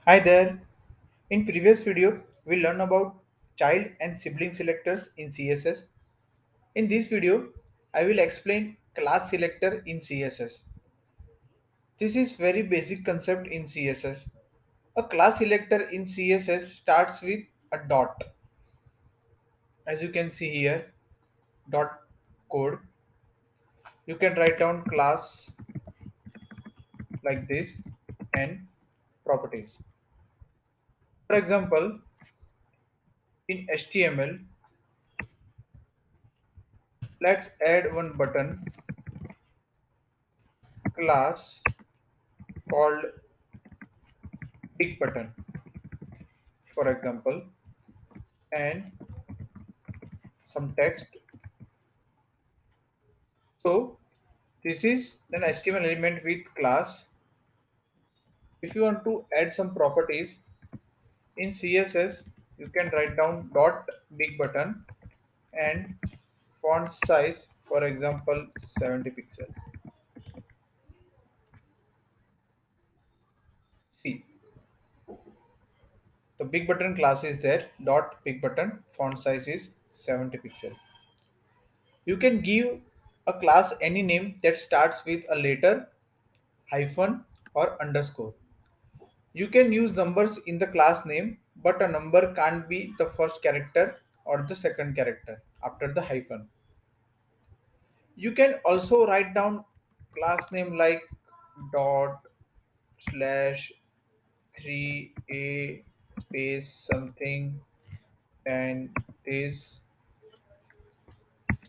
Hi there. In previous video, we learned about child and sibling selectors in CSS. In this video, I will explain class selector in CSS. This is very basic concept in CSS. A class selector in CSS starts with a dot. As you can see here, dot code. You can write down class like this and properties. For example, in HTML, let's add one button class called big button, for example, and some text. So this is an HTML element with class. If you want to add some properties in CSS, you can write down dot big button and font size, for example, 70 pixel. See, the big button class is there. Dot big button font size is 70 pixel. You can give a class any name that starts with a letter, hyphen, or underscore. You can use numbers in the class name, but a number can't be the first character or the second character after the hyphen. You can also write down class name like dot slash 3a space something and this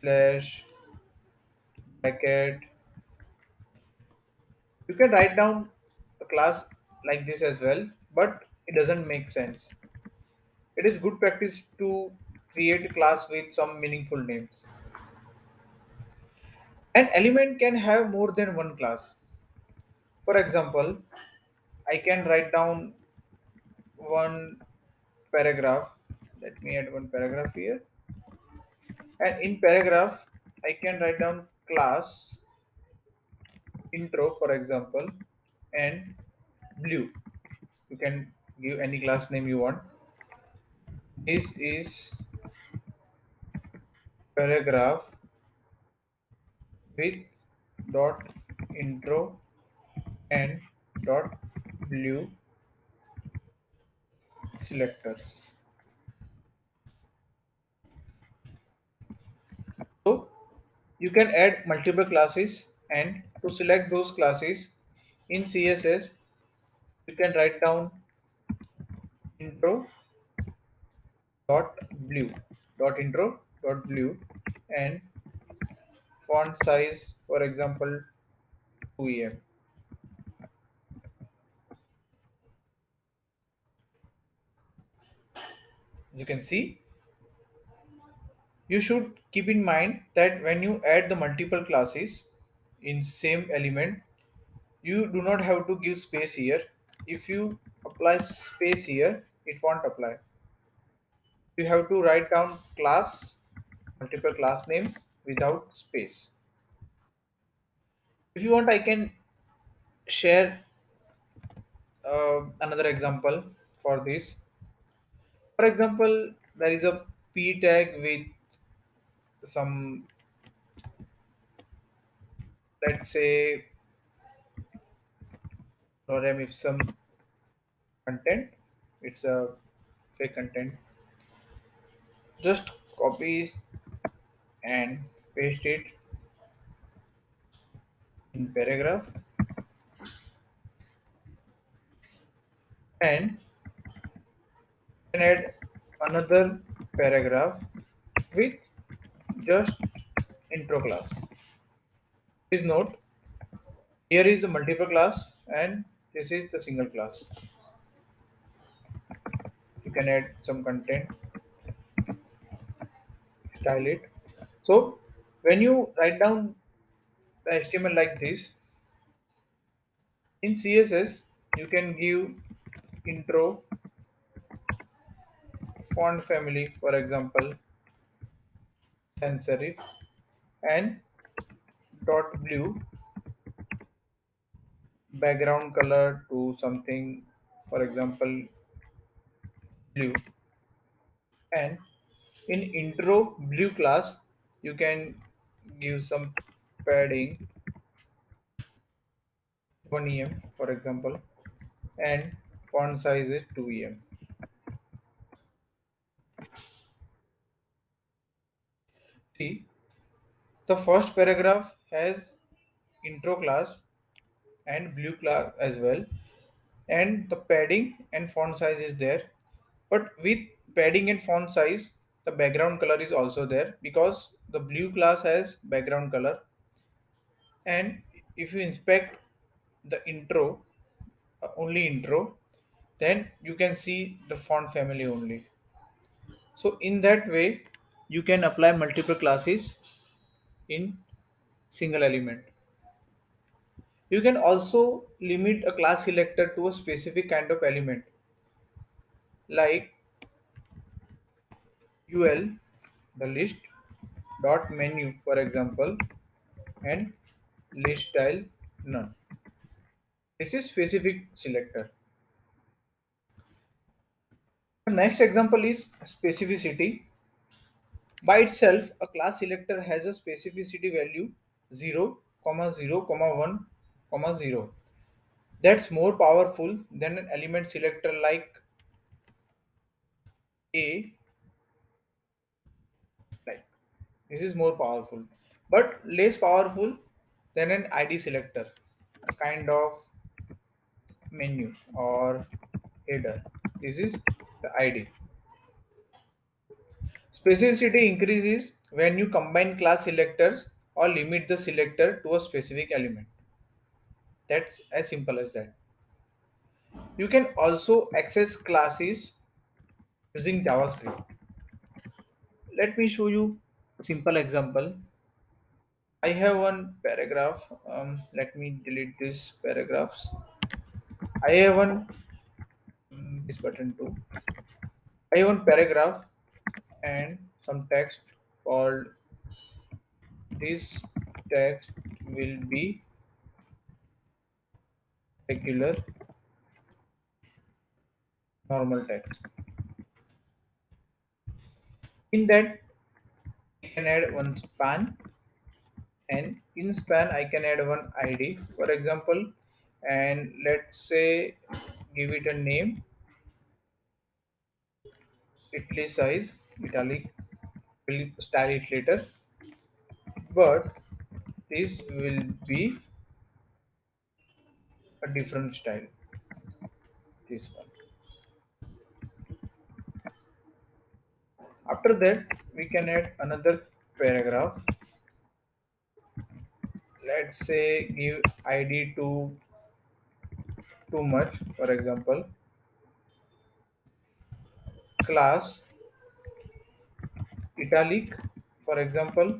slash bracket. You can write down a class like this as well, but it doesn't make sense. It is good practice to create a class with some meaningful names. An element can have more than one class. For example, I can write down one paragraph. Let me add one paragraph here. And in paragraph, I can write down class intro, for example, and blue. You can give any class name you want. This is paragraph with dot intro and dot blue selectors. So you can add multiple classes, and to select those classes in CSS, you can write down intro dot blue dot intro dot blue and font size, for example, 2em. As you can see, you should keep in mind that when you add the multiple classes in same element, you do not have to give space here. If you apply space here, it won't apply. You have to write down class, multiple class names without space. If you want, I can share another example for this. For example, there is a p tag with some, let's say, lorem ipsum content. It's a fake content. Just copy and paste it in paragraph and then add another paragraph with just intro class. Please note, here is the multiple class and this is the single class. You can add some content, style it. So when you write down the HTML like this in CSS, you can give intro font family, for example, sans serif and dot blue background color to something for example blue. And in intro blue class, you can give some padding 1 em for example, and font size is 2 em. See, the first paragraph has intro class and blue class as well, and the padding and font size is there. But with padding and font size, the background color is also there because the blue class has background color. And if you inspect the intro, only intro, then you can see the font family only. So in that way, you can apply multiple classes in single element. You can also limit a class selector to a specific kind of element like ul, the list, dot menu for example, and list style none. This is specific selector. The next example is specificity. By itself, a class selector has a specificity value 0, comma 0, comma 1, comma 0. That's more powerful than an element selector like A. Like this is more powerful, but less powerful than an ID selector, a kind of menu or header. This is the ID. Specificity increases when you combine class selectors or limit the selector to a specific element. That's as simple as that. You can also access classes using JavaScript. Let me show you a simple example. I have one paragraph. Let me delete these paragraphs. I have one this button too. I have one paragraph and some text called this text will be regular normal text. In that I can add one span, and in span I can add one ID for example, and let's say give it a name italicized italic, will style it later, but this will be a different style, this one. After that we can add another paragraph. Let's say give ID to too much for example, class italic for example,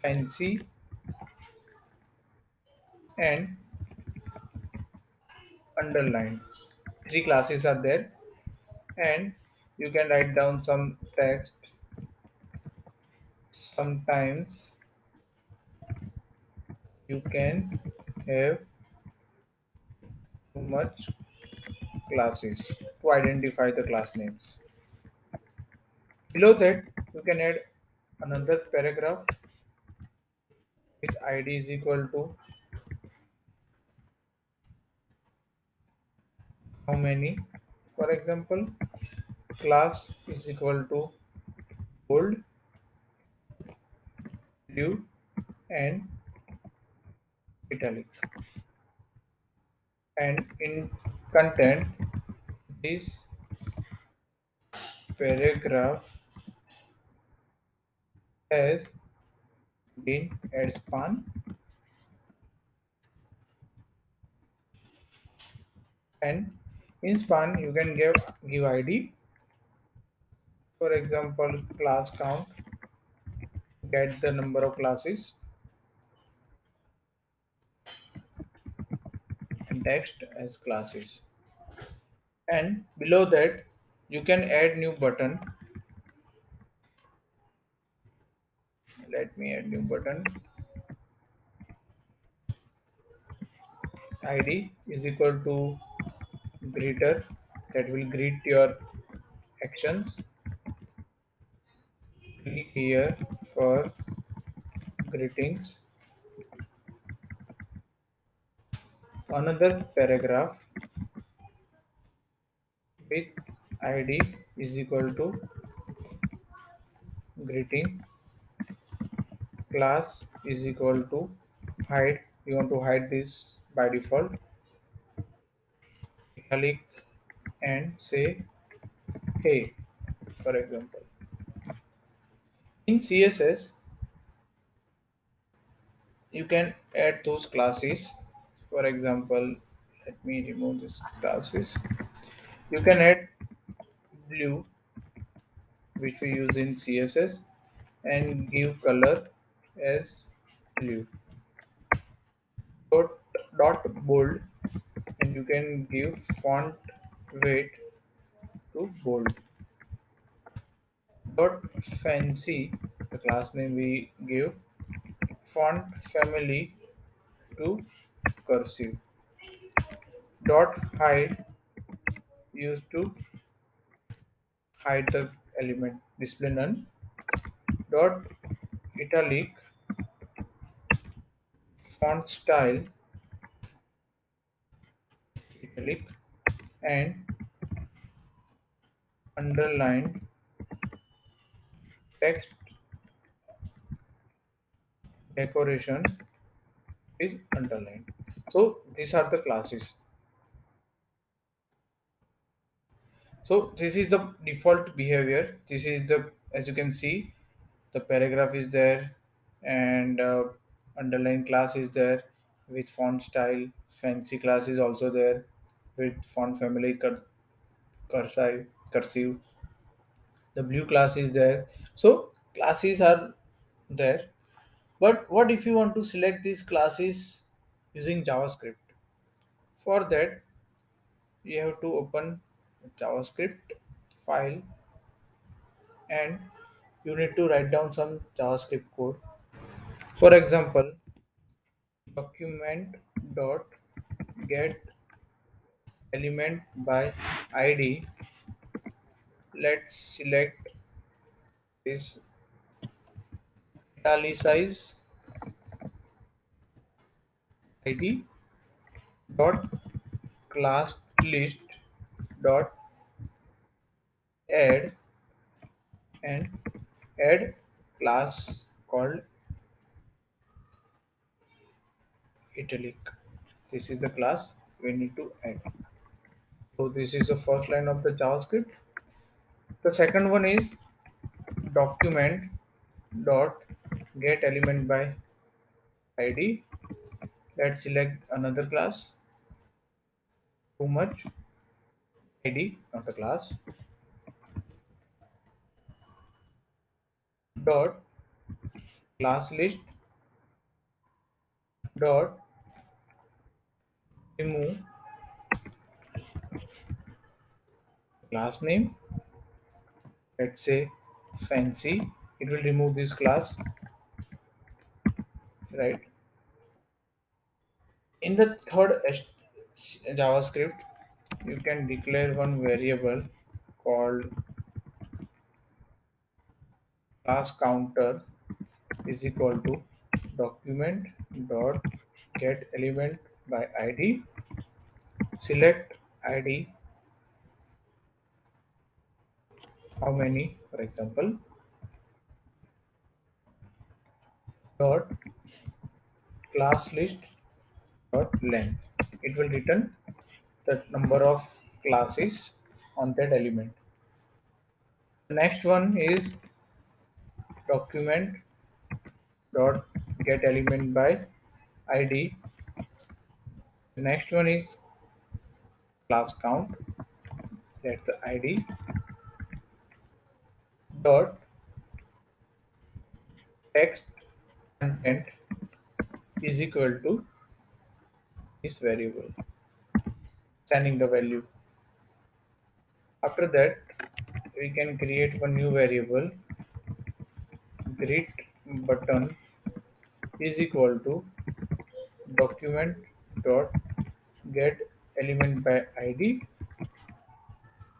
fancy, and underline. Three classes are there, and you can write down some text. Sometimes you can have too much classes to identify the class names. Below that, you can add another paragraph with ID is equal to how many. For example, class is equal to bold, blue, and italic. And in content, this paragraph has been add span, and in span you can give ID. For example, class count, get the number of classes, and text as classes. And below that, you can add new button. Let me add new button. ID is equal to greeter that will greet your actions. Click here for greetings. Another paragraph with id is equal to greeting, class is equal to hide. You want to hide this by default, italic, and say hey, for example. In CSS, you can add those classes. For example, let me remove this classes. You can add blue, which we use in CSS, and give color as blue. Dot, dot bold, and you can give font weight to bold. Dot fancy, the class name we give font family to cursive. Dot hide, used to hide the element, display none. Dot italic, font style italic, and underline text decoration is underlined. So these are the classes. So this is the default behavior. This is the, as you can see, the paragraph is there, and underline class is there with font style. Fancy class is also there with font family cursive. The blue class is there. So classes are there. But what if you want to select these classes using JavaScript? For that, you have to open JavaScript file, and you need to write down some JavaScript code. For example, document dot get element by id. Let's select this italicize id dot class list dot add, and add class called italic. This is the class we need to add. So this is the first line of the JavaScript. The second one is document dot get element by id. Let's select another class. Too much id, not a class. Dot class list dot remove class name. Let's say fancy. It will remove this class, right? In the JavaScript, you can declare one variable called class counter is equal to document dot get element by id. Select id, how many, for example, dot class list dot length. It will return the number of classes on that element. The next one is document dot get element by id. The next one is class count, that's the id, dot text content is equal to this variable, sending the value. After that, we can create one new variable, greet button is equal to document dot get element by id,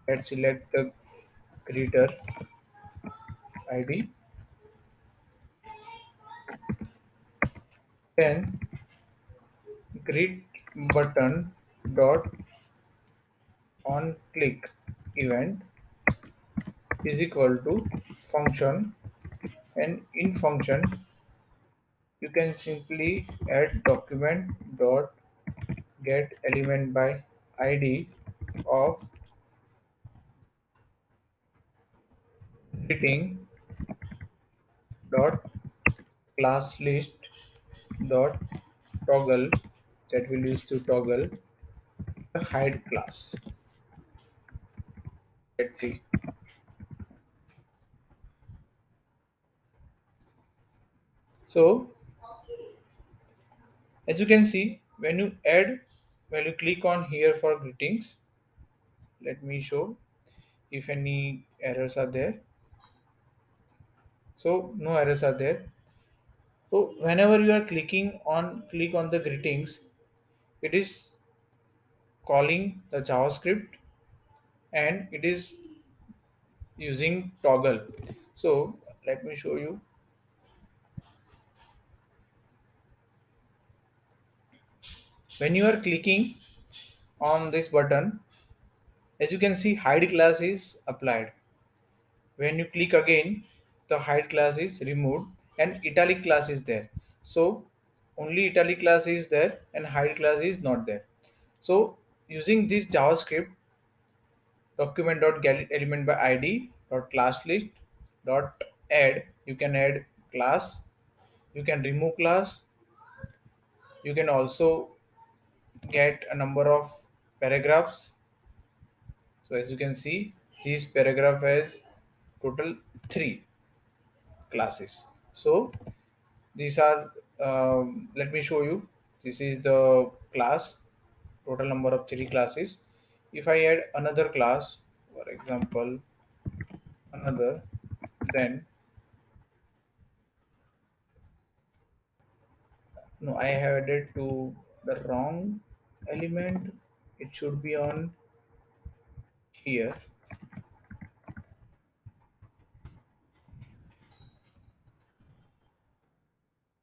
and select the greeter id, then greet button dot on click event is equal to function, and in function you can simply add document dot get element by id of greeting dot class list dot toggle, that will use to toggle the hide class. Let's see. So as you can see, when you click on here for greetings, let me show if any errors are there. So no errors are there. So whenever you are click on the greetings, it is calling the JavaScript and it is using toggle. So let me show you. When you are clicking on this button, as you can see, hide class is applied. When you click again, the hide class is removed and italic class is there. So only italic class is there and hide class is not there. So using this JavaScript, document.get element by id dot class list dot add, you can add class, you can remove class, you can also get a number of paragraphs. So as you can see, this paragraph has total three classes. So these are, let me show you. This is the class, total number of three classes. If I add another class, for example, another, then no, I have added to the wrong element. It should be on here.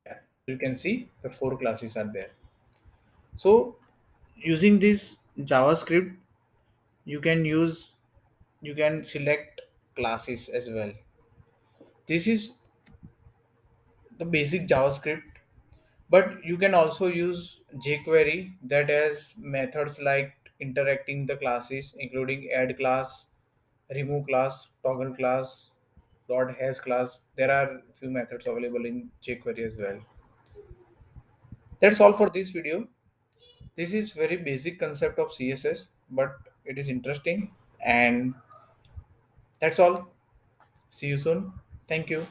Yeah, you can see the four classes are there. So using this JavaScript, you can use, you can select classes as well. This is the basic JavaScript, but you can also use jQuery that has methods like interacting the classes, including add class, remove class, toggle class, dot has class. There are few methods available in jQuery as well. That's all for this video. This is very basic concept of CSS, but it is interesting, and that's all. See you soon. Thank you.